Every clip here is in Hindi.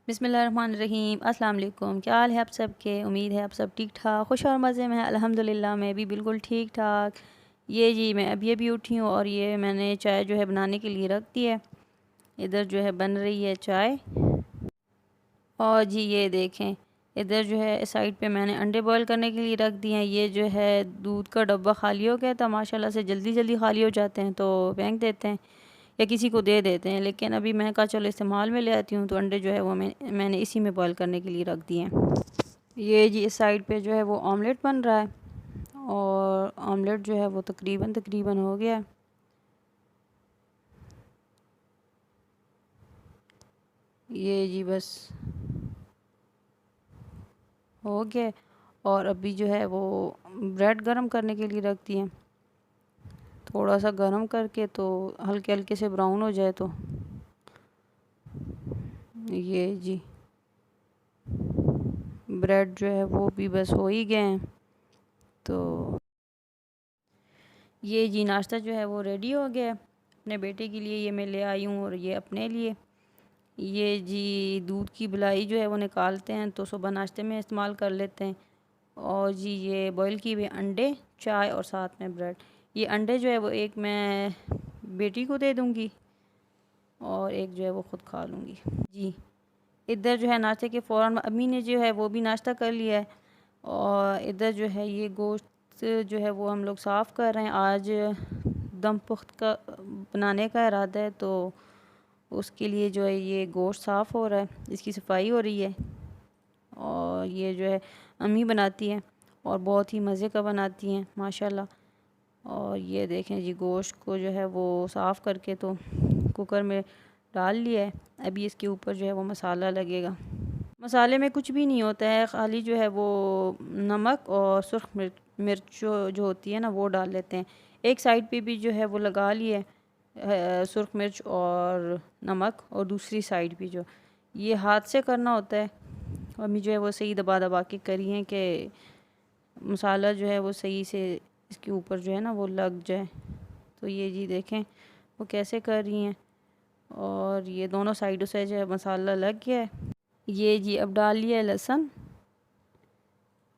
बिस्मिल्लाहिर्रहमानिर्रहीम। अस्सलाम वालेकुम। क्या हाल है आप सबके? उम्मीद है आप सब ठीक ठाक खुश और मज़े में हैं। अल्हम्दुलिल्लाह मैं भी बिल्कुल ठीक ठाक। ये जी मैं अभी उठी हूँ और ये मैंने चाय जो है बनाने के लिए रख दी है। इधर जो है बन रही है चाय। और जी ये देखें, इधर जो है साइड पे मैंने अंडे बॉईल करने के लिए रख दिए हैं। ये जो है दूध का डब्बा खाली हो गया था, माशाल्लाह से जल्दी जल्दी खाली हो जाते हैं तो फेंक देते हैं या किसी को दे देते हैं। लेकिन अभी मैं कहा चलो इस्तेमाल में ले आती हूँ, तो अंडे जो है वो मैंने इसी में बॉईल करने के लिए रख दिए हैं। ये जी इस साइड पे जो है वो ऑमलेट बन रहा है और ऑमलेट जो है वो तकरीबन तकरीबन हो गया है। ये जी बस हो गया। और अभी जो है वो ब्रेड गरम करने के लिए रख दिए, थोड़ा सा गरम करके तो हल्के हल्के से ब्राउन हो जाए तो ये जी ब्रेड जो है वो भी बस हो ही गए हैं। तो ये जी नाश्ता जो है वो रेडी हो गया है। अपने बेटे के लिए ये मैं ले आई हूँ और ये अपने लिए। ये जी दूध की बिलाई जो है वो निकालते हैं तो सुबह नाश्ते में इस्तेमाल कर लेते हैं। और जी ये बॉईल किए हुए अंडे, चाय और साथ में ब्रेड। ये अंडे जो है वो एक मैं बेटी को दे दूँगी और एक जो है वो ख़ुद खा लूँगी। जी इधर जो है नाश्ते के फ़ौरन अम्मी ने जो है वो भी नाश्ता कर लिया है। और इधर जो है ये गोश्त जो है वो हम लोग साफ़ कर रहे हैं। आज दम पुख्त का बनाने का इरादा है तो उसके लिए जो है ये गोश्त साफ़ हो रहा है, इसकी सफाई हो रही है। और ये जो है अम्मी बनाती हैं और बहुत ही मज़े का बनाती हैं माशाल्लाह। और ये देखें जी गोश्त को जो है वो साफ़ करके तो कुकर में डाल लिया है। अभी इसके ऊपर जो है वो मसाला लगेगा। मसाले में कुछ भी नहीं होता है, खाली जो है वो नमक और सुर्ख मिर्च जो होती है ना वो डाल लेते हैं। एक साइड पे भी जो है वो लगा लिए सुर्ख मिर्च और नमक, और दूसरी साइड भी जो ये हाथ से करना होता है। अम्मी जो है वो सही दबा दबा के करी हैं कि मसाला जो है वो सही से इसके ऊपर जो है ना वो लग जाए। तो ये जी देखें वो कैसे कर रही हैं। और ये दोनों साइडों से जो है मसाला लग गया है। ये जी अब डाल लिया है लहसुन,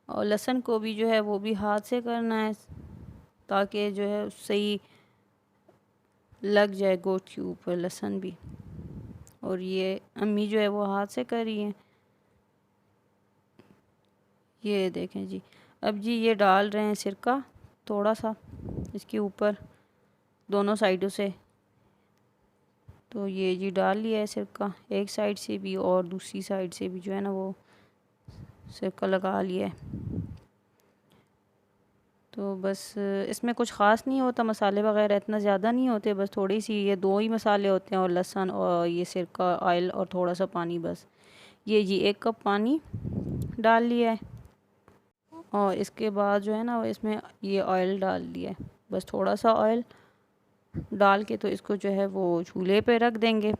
और लहसुन को भी जो है वो भी हाथ से करना है ताकि जो है सही लग जाए गोश्त के ऊपर लहसुन भी। और ये अम्मी जो है वो हाथ से कर रही हैं। ये देखें जी अब जी ये डाल रहे हैं सिरका थोड़ा सा इसके ऊपर दोनों साइडों से। तो ये जी डाल लिया है सिरका, एक साइड से भी और दूसरी साइड से भी जो है ना वो सिरका लगा लिया है। तो बस इसमें कुछ ख़ास नहीं होता, मसाले वगैरह इतना ज़्यादा नहीं होते, बस थोड़ी सी ये दो ही मसाले होते हैं और लहसुन और ये सिरका ऑयल और थोड़ा सा पानी बस। ये जी 1 कप पानी डाल लिया है और इसके बाद जो है ना वो इसमें ये ऑयल डाल दिया है। बस थोड़ा सा ऑयल डाल के तो इसको जो है वो चूल्हे पे रख देंगे।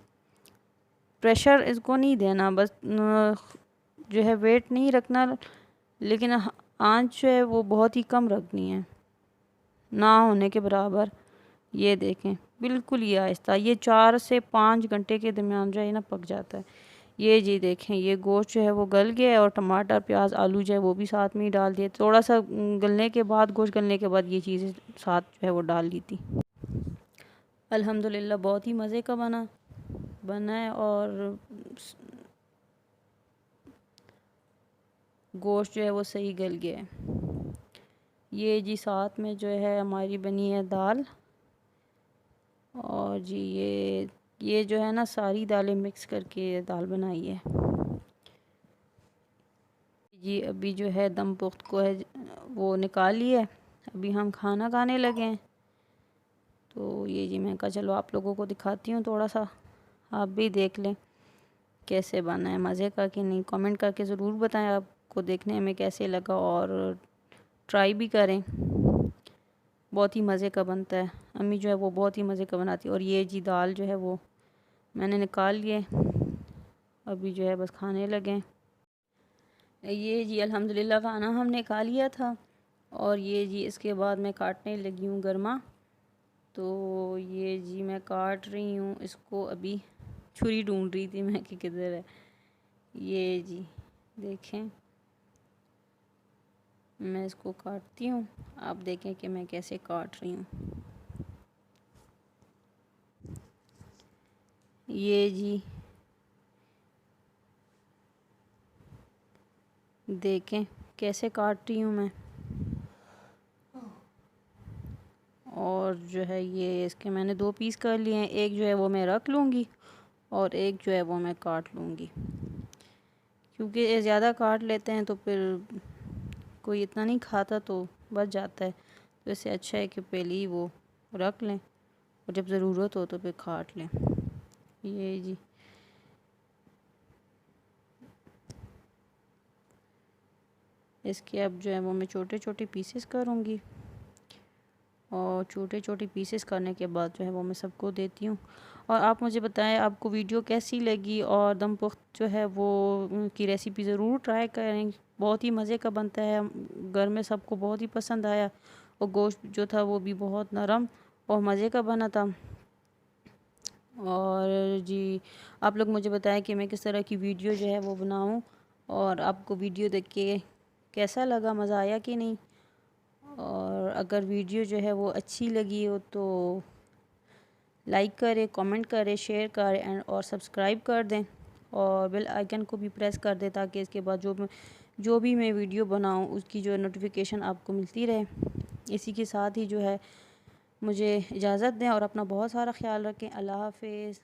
प्रेशर इसको नहीं देना, बस जो है वेट नहीं रखना, लेकिन आंच जो है वो बहुत ही कम रखनी है, ना होने के बराबर। ये देखें बिल्कुल ये आहिस्ता, ये 4 से 5 घंटे के दरमियान जो है ना पक जाता है। ये जी देखें ये गोश्त जो है वो गल गया है और टमाटर प्याज आलू जो है वो भी साथ में ही डाल दिए। थोड़ा सा गलने के बाद, गोश्त गलने के बाद ये चीज़ें साथ जो है वो डाल ली थी। अल्हम्दुलिल्लाह बहुत ही मज़े का बना है और गोश्त जो है वो सही गल गया है। ये जी साथ में जो है हमारी बनी है दाल। और जी ये जो है ना सारी दालें मिक्स करके दाल बनाई है। जी अभी जो है दम पुख्त को है वो निकाल लिया है, अभी हम खाना खाने लगे हैं। तो ये जी मैं कहा चलो आप लोगों को दिखाती हूँ थोड़ा सा, आप भी देख लें कैसे बना है, मज़े का कि नहीं। कमेंट करके ज़रूर बताएं आपको देखने में कैसे लगा और ट्राई भी करें, बहुत ही मज़े का बनता है। अम्मी जो है वो बहुत ही मज़े का बनाती है। और ये जी दाल जो है वो मैंने निकाल लिए, अभी जो है बस खाने लगे। ये जी अल्हम्दुलिल्लाह खाना हमने खा लिया था और ये जी इसके बाद मैं काटने लगी हूँ गरमा। तो ये जी मैं काट रही हूँ इसको, अभी छुरी ढूंढ रही थी मैं कि किधर है। ये जी देखें, मैं इसको काटती हूँ, आप देखें कि मैं कैसे काट रही हूँ। ये जी देखें कैसे काट रही हूँ मैं। और जो है ये इसके मैंने 2 पीस कर लिए हैं, एक जो है वो मैं रख लूँगी और एक जो है वो मैं काट लूँगी, क्योंकि ये ज़्यादा काट लेते हैं तो फिर कोई इतना नहीं खाता तो बच जाता है। तो इससे अच्छा है कि पहले ही वो रख लें और जब ज़रूरत हो तो फिर काट लें। ये जी इसके अब जो है वो मैं छोटे छोटे पीसेस करूँगी और छोटे छोटे पीसेस करने के बाद जो है वो मैं सबको देती हूँ। और आप मुझे बताएं आपको वीडियो कैसी लगी, और दम पुख्त जो है वो की रेसिपी ज़रूर ट्राई करें, बहुत ही मज़े का बनता है, घर में सबको बहुत ही पसंद आया। और गोश्त जो था वो भी बहुत नरम और मज़े का बना था। और जी आप लोग मुझे बताएं कि मैं किस तरह की वीडियो जो है वो बनाऊं, और आपको वीडियो देख के कैसा लगा, मज़ा आया कि नहीं। और अगर वीडियो जो है वो अच्छी लगी हो तो लाइक करें, कमेंट करें, शेयर करें एंड और सब्सक्राइब कर दें और बेल आइकन को भी प्रेस कर दें, ताकि इसके बाद जो भी मैं वीडियो बनाऊं उसकी जो नोटिफिकेशन आपको मिलती रहे। इसी के साथ ही जो है मुझे इजाज़त दें और अपना बहुत सारा ख्याल रखें। अल्लाह हाफ़िज़।